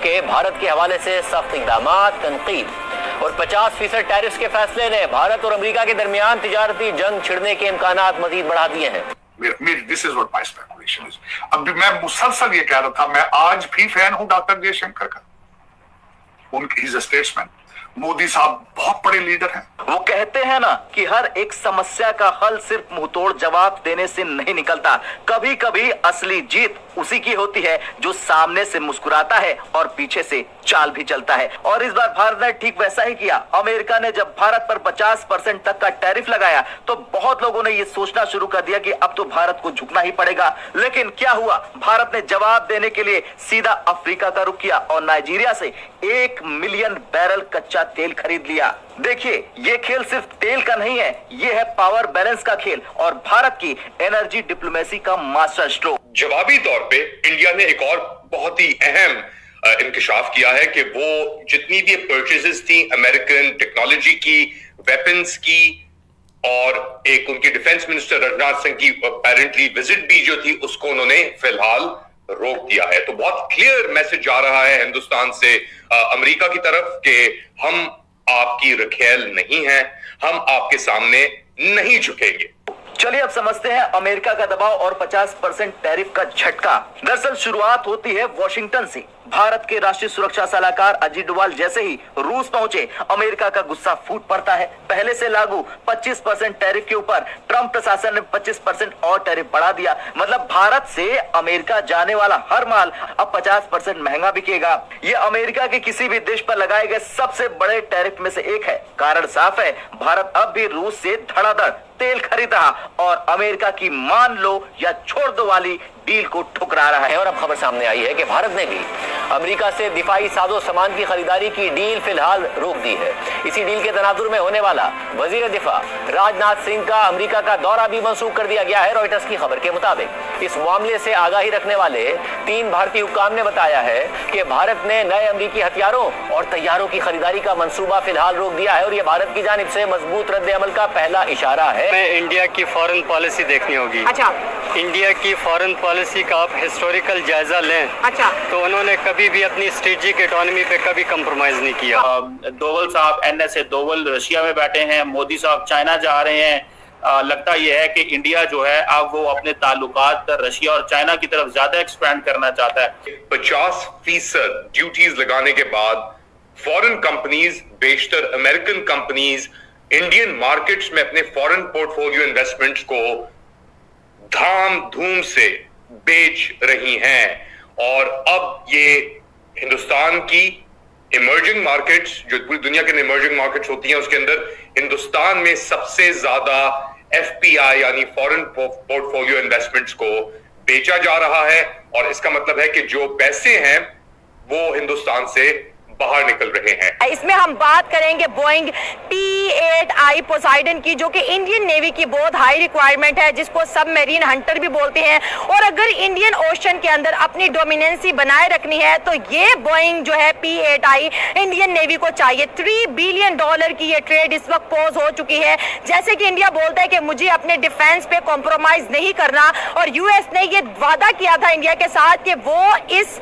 के भारत के हवाले से सख्त इक़दामात, तनकीद और 50% टैरिफ्स के फैसले ने भारत और अमेरिका के दरमियान तिजारती जंग छिड़ने के इम्कानात मजीद बढ़ा दिए हैं। This is what my speculation is. अब मैं मुसलसल ये कह रहा था, मैं आज भी फैन हूं डॉक्टर जयशंकर का। उनकी इज अ स्टेट्समैन। मोदी साहब बहुत बड़े लीडर हैं। वो कहते हैं ना कि हर एक समस्या का हल सिर्फ मुंहतोड़ जवाब देने से नहीं निकलता। कभी कभी असली जीत उसी की होती है जो सामने से मुस्कुराता है और पीछे से चाल भी चलता है। और इस बार भारत ने ठीक वैसा ही किया। अमेरिका ने जब भारत पर 50% तक का टैरिफ लगाया तो बहुत लोगों ने ये सोचना शुरू कर दिया कि अब तो भारत को झुकना ही पड़ेगा। लेकिन क्या हुआ? भारत ने जवाब देने के लिए सीधा अफ्रीका का रुख किया और नाइजीरिया से 1 मिलियन बैरल कच्चा तेल खरीद लिया। देखिए, ये खेल सिर्फ तेल का नहीं है, ये है पावर बैलेंस का खेल और भारत की एनर्जी डिप्लोमेसी का मास्टर स्ट्रोक। जवाबी तौर पे इंडिया ने एक और बहुत ही अहम इंकशाफ किया है कि वो जितनी भी परचेजेस थी अमेरिकन टेक्नोलॉजी की, वेपन्स की, और एक उनकी डिफेंस मिनिस्टर राजनाथ सिंह की अपेरेंटली विजिट भी जो थी उसको उन्होंने फिलहाल रोक दिया है। तो बहुत क्लियर मैसेज जा रहा है हिंदुस्तान से अमेरिका की तरफ कि हम आपकी रखेल नहीं है, हम आपके सामने नहीं झुकेंगे। चलिए अब समझते हैं अमेरिका का दबाव और 50% टैरिफ का झटका। दरअसल शुरुआत होती है वॉशिंगटन से। भारत के राष्ट्रीय सुरक्षा सलाहकार अजीत डोभाल जैसे ही रूस पहुंचे, अमेरिका का गुस्सा फूट पड़ता है। पहले से लागू 25% टैरिफ के ऊपर ट्रंप प्रशासन ने 25% और टैरिफ बढ़ा दिया। मतलब भारत से अमेरिका जाने वाला हर माल अब 50% महंगा बिकेगा। ये अमेरिका के किसी भी देश पर लगाए गए सबसे बड़े टैरिफ में से एक है। कारण साफ है, भारत अब भी रूस से धड़ाधड़ तेल खरीद रहा और अमेरिका की मान लो या छोड़ दो वाली डील को ठुकरा रहा है। और अब खबर सामने आई है कि भारत ने भी अमेरिका से दिफाई साजो सामान की खरीदारी की डील फिलहाल रोक दी है। इसी डील के तनाजुर में होने वाला वजीर दिफा राजनाथ सिंह का अमेरिका का दौरा भी मंसूख कर दिया गया है। रॉयटर्स की खबर के मुताबिक इस मामले से आगाही रखने वाले 3 भारतीय हुक्काम ने बताया है कि भारत ने नए अमेरिकी हथियारों और तैयारों की खरीदारी का मंसूबा फिलहाल रोक दिया है और यह भारत की जानिब से मजबूत रद्द अमल का पहला इशारा है। इंडिया की फॉरेन पॉलिसी देखनी होगी। अच्छा, इंडिया की फॉरेन पॉलिसी का आप हिस्टोरिकल जायजा लें। अच्छा, तो उन्होंने कभी भी अपनी स्ट्रेटेजिक इकोनॉमी पे कभी कंप्रोमाइज नहीं किया। दोवल साहब NSA दोवल रशिया में बैठे हैं, मोदी साहब चाइना जा रहे हैं। लगता यह है कि इंडिया जो है अब वो अपने ताल्लुकात रशिया और चाइना की तरफ ज्यादा एक्सपैंड करना चाहता है। 50% ड्यूटीज लगाने के बाद फॉरेन कंपनीज, बेशतर अमेरिकन कंपनीज, इंडियन मार्केट्स में अपने फॉरेन पोर्टफोलियो इन्वेस्टमेंट्स को धाम धूम से बेच रही हैं। और अब ये हिंदुस्तान की इमर्जिंग मार्केट्स, जो पूरी दुनिया के इमर्जिंग मार्केट्स होती हैं, उसके अंदर हिंदुस्तान में सबसे ज्यादा FPI यानी फॉरेन पोर्टफोलियो इन्वेस्टमेंट्स को बेचा जा रहा है। और इसका मतलब है कि जो पैसे हैं वो हिंदुस्तान से बाहर निकल रहे हैं। इसमें हम बात करेंगे बोइंग P-8I पोसाइडन की, जो कि इंडियन नेवी की बहुत हाई रिक्वायरमेंट है, जिसको सबमरीन हंटर भी बोलते हैं। और अगर इंडियन ओशन के अंदर अपनी डोमिनेंसी बनाए रखनी है तो ये बोइंग जो है P-8I इंडियन नेवी को चाहिए। $3 बिलियन की ये ट्रेड इस वक्त पोज हो चुकी है। जैसे कि इंडिया बोलता है कि मुझे अपने डिफेंस पे कॉम्प्रोमाइज नहीं करना, और यूएस ने ये वादा किया था इंडिया के साथ कि वो इस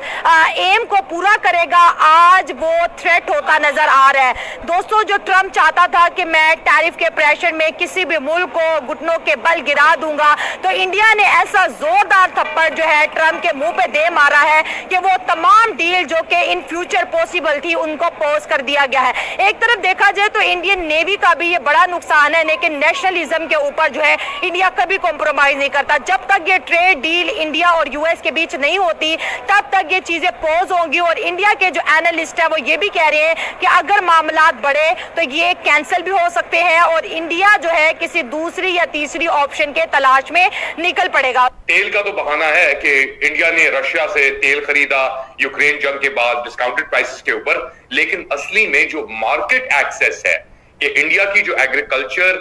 एम को पूरा करेगा। आज वो थ्रेट होता नजर आ रहा है। दोस्तों, जो ट्रंप चाहता था कि मैं टैरिफ के प्रेशर में किसी भी मुल्क को घुटनों के बल गिरा दूंगा, तो इंडिया ने ऐसा जोरदार थप्पड़ जो है ट्रंप के मुंह पे दे मारा है कि वो तमाम डील जो कि इन फ्यूचर पॉसिबल थी उनको पॉज कर दिया गया है। एक तरफ देखा जाए तो इंडियन नेवी का भी ये बड़ा नुकसान है, लेकिन नेशनलिज्म के ऊपर जो है इंडिया कभी कॉम्प्रोमाइज नहीं करता। जब तक ये ट्रेड डील इंडिया और यूएस के बीच नहीं होती तब तक ये चीजें पॉज होंगी। और इंडिया के जो एनालिस्ट है वो ये भी कह रहे हैं कि अगर मामलात बढ़े तो ये कैंसिल भी हो सकते हैं और इंडिया जो है किसी दूसरी या तीसरी ऑप्शन के तलाश में निकल पड़ेगा। तेल का तो बहाना है कि इंडिया ने रशिया से तेल खरीदा यूक्रेन जंग के बाद डिस्काउंटेड प्राइसेस के ऊपर, लेकिन असली में जो मार्केट एक्सेस है कि इंडिया की जो एग्रीकल्चर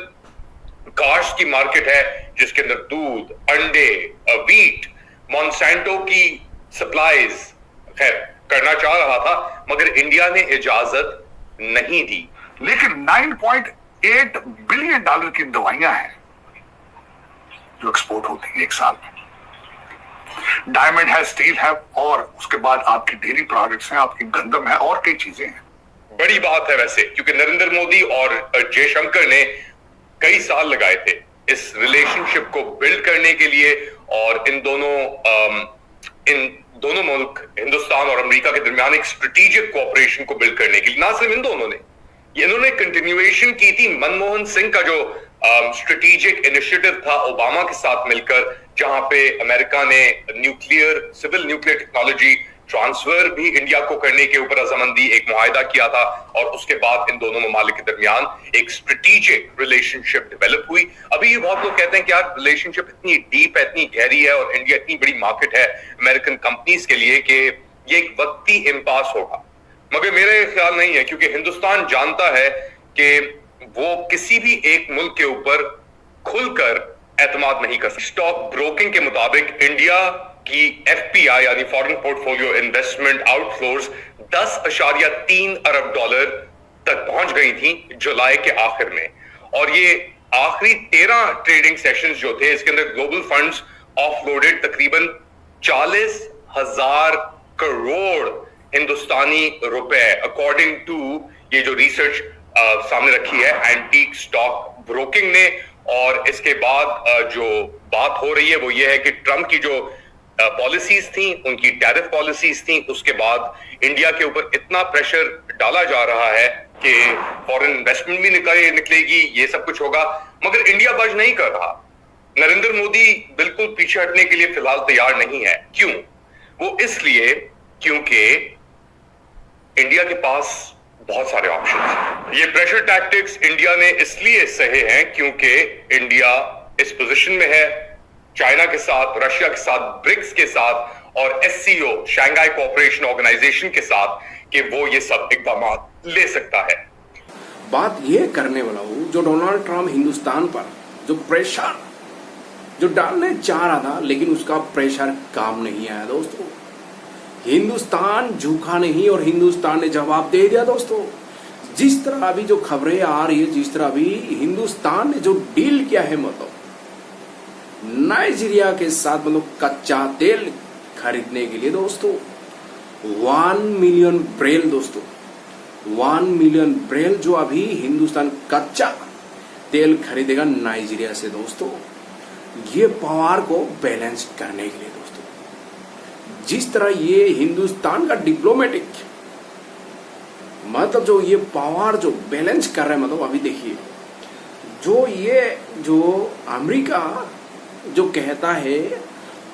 काश्त की मार्केट है, जिसके अंदर दूध, अंडे, वीट, मॉन्सेंटो की सप्लाईज खैर करना चाह रहा था, मगर इंडिया ने इजाजत नहीं दी। लेकिन $9.8 बिलियन की दवाइयां हैं जो एक्सपोर्ट होती है एक साल में। डायमंड है, स्टील है, और उसके बाद आपकी डेयरी प्रोडक्ट्स हैं, आपकी गंदम है, और कई चीजें हैं। बड़ी बात है वैसे, क्योंकि नरेंद्र मोदी और जयशंकर ने कई साल लगाए थे इस रिलेशनशिप को बिल्ड करने के लिए, और इन दोनों मुल्क हिंदुस्तान और अमेरिका के दरमियान एक स्ट्रेटेजिक कोऑपरेशन को बिल्ड करने के लिए। ना सिर्फ इन दोनों ने, इन्होंने कंटिन्यूएशन की थी मनमोहन सिंह का जो स्ट्रेटेजिक इनिशिएटिव था ओबामा के साथ मिलकर, जहां पे अमेरिका ने सिविल न्यूक्लियर टेक्नोलॉजी ट्रांसफर भी इंडिया को करने के ऊपर रजामंदी एक मुआहिदा किया था, और उसके बाद इन दोनों ममालिक के दरमियान एक स्ट्रेटेजिक रिलेशनशिप डेवलप हुई। अभी बहुत लोग कहते हैं कि यार रिलेशनशिप इतनी डीप है, इतनी गहरी है, और इंडिया इतनी बड़ी मार्केट है अमेरिकन कंपनीज के लिए कि ये एक वक्ती इम्पास होगा, मगर मेरा ये ख्याल नहीं है, क्योंकि हिंदुस्तान जानता है कि वो किसी भी एक मुल्क के ऊपर खुलकर एतमाद नहीं कर सकता। स्टॉक ब्रोकिंग के मुताबिक इंडिया की एफपीआई यानी फॉरेन पोर्टफोलियो इन्वेस्टमेंट आउटफ्लोज 10.3 अरब डॉलर तक पहुंच गई थी जुलाई के आखिर में, और ये आखिरी 13 ट्रेडिंग सेशंस जो थे इसके अंदर ग्लोबल फंड्स ऑफलोडेड तकरीबन 40,000 करोड़ हिंदुस्तानी रुपए, अकॉर्डिंग टू ये जो रिसर्च सामने रखी है एंटीक स्टॉक ब्रोकिंग ने। और इसके बाद जो बात हो रही है वो ये है कि ट्रंप की जो पॉलिसीज थी, उनकी टैरिफ पॉलिसीज थी, उसके बाद इंडिया के ऊपर इतना प्रेशर डाला जा रहा है कि फॉरेन इन्वेस्टमेंट भी निकलेगी, ये सब कुछ होगा, मगर इंडिया बच नहीं कर रहा। नरेंद्र मोदी बिल्कुल पीछे हटने के लिए फिलहाल तैयार नहीं है। क्यों? वो इसलिए क्योंकि इंडिया के पास बहुत सारे ऑप्शन हैं। ये प्रेशर टैक्टिक्स इंडिया ने इसलिए सहे हैं क्योंकि इंडिया इस पोजीशन में है चाइना के साथ, रशिया के साथ, ब्रिक्स के साथ और एससीओ शंघाई कोऑपरेशन ऑर्गेनाइजेशन के साथ कि वो ये सब इकदाम ले सकता है। बात ये करने वाला हूं, जो डोनाल्ड ट्रंप हिंदुस्तान पर जो प्रेशर जो डालने चाह रहा था, लेकिन उसका प्रेशर काम नहीं आया दोस्तों। हिंदुस्तान झुका नहीं और हिंदुस्तान ने जवाब दे दिया दोस्तों। जिस तरह अभी जो खबरें आ रही है, जिस तरह अभी हिंदुस्तान ने जो डील किया है, मतलब नाइजीरिया के साथ मतलब कच्चा तेल खरीदने के लिए दोस्तों 1 मिलियन बैरल दोस्तों, 1 मिलियन बैरल जो अभी हिंदुस्तान कच्चा तेल खरीदेगा नाइजीरिया से दोस्तों, ये पावर को बैलेंस करने के लिए दोस्तों। जिस तरह ये हिंदुस्तान का डिप्लोमेटिक मतलब जो ये पावर जो बैलेंस कर रहा है, मतलब अभी देखिए जो अमेरिका जो कहता है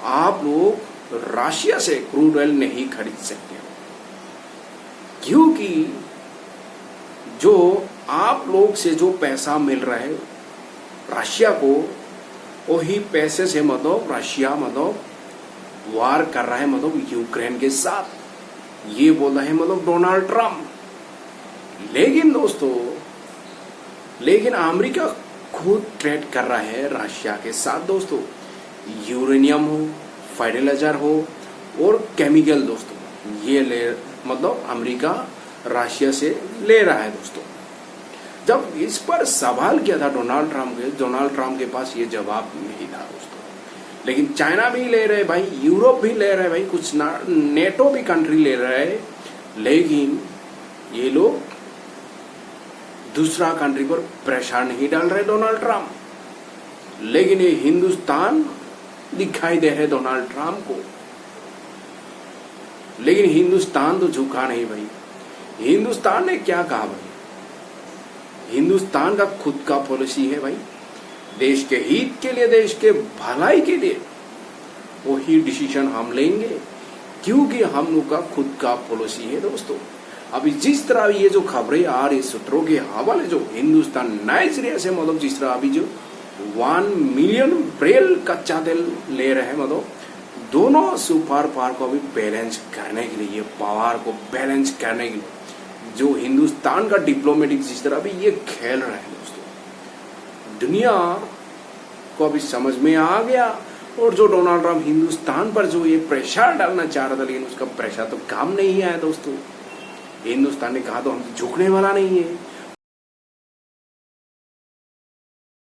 आप लोग रशिया से क्रूड ऑयल नहीं खरीद सकते, क्योंकि जो आप लोग से जो पैसा मिल रहा है रशिया को, वही पैसे से मतलब रशिया मतलब वार कर रहा है मतलब यूक्रेन के साथ, ये बोल रहा है मतलब डोनाल्ड ट्रंप। लेकिन दोस्तों अमेरिका खुद ट्रेड कर रहा है रशिया के साथ दोस्तों, यूरेनियम हो, फर्टिलाइजर हो और केमिकल दोस्तों, ये मतलब अमेरिका रशिया से ले रहा है दोस्तों। जब इस पर सवाल किया था डोनाल्ड ट्रंप के पास ये जवाब नहीं था दोस्तों। लेकिन चाइना भी ले रहे भाई, यूरोप भी ले रहे भाई, कुछ नेटो भी कंट्री ले रहे हैं, लेकिन ये लोग दूसरा कंट्री पर प्रेशर नहीं डाल रहे डोनाल्ड ट्रंप। लेकिन ये हिंदुस्तान दिखाई दे रहे डोनाल्ड ट्रंप को, लेकिन हिंदुस्तान तो झुका नहीं भाई। हिंदुस्तान ने क्या कहा भाई, हिंदुस्तान का खुद का पॉलिसी है भाई, देश के हित के लिए, देश के भलाई के लिए वही डिसीजन हम लेंगे, क्योंकि हम लोग का खुद का पॉलिसी है दोस्तों। अभी जिस तरह ये जो खबरें आ रही सूत्रों के हवाले, जो हिंदुस्तान नाइजीरिया से मतलब जिस तरह अभी जो 1 मिलियन बैरल कच्चा तेल ले रहे हैं, मतलब दोनों सुपर पावर को अभी बैलेंस करने के लिए, ये पावर को बैलेंस करने के लिए जो हिंदुस्तान का डिप्लोमेटिक जिस तरह अभी ये खेल रहे हैं दोस्तों, दुनिया को अभी समझ में आ गया। और जो डोनाल्ड ट्रंप हिंदुस्तान पर जो ये प्रेशर डालना चाह रहा था, लेकिन उसका प्रेशर तो काम नहीं आया दोस्तों। हिंदुस्तान ने कहा तो हम झुकने वाला नहीं है,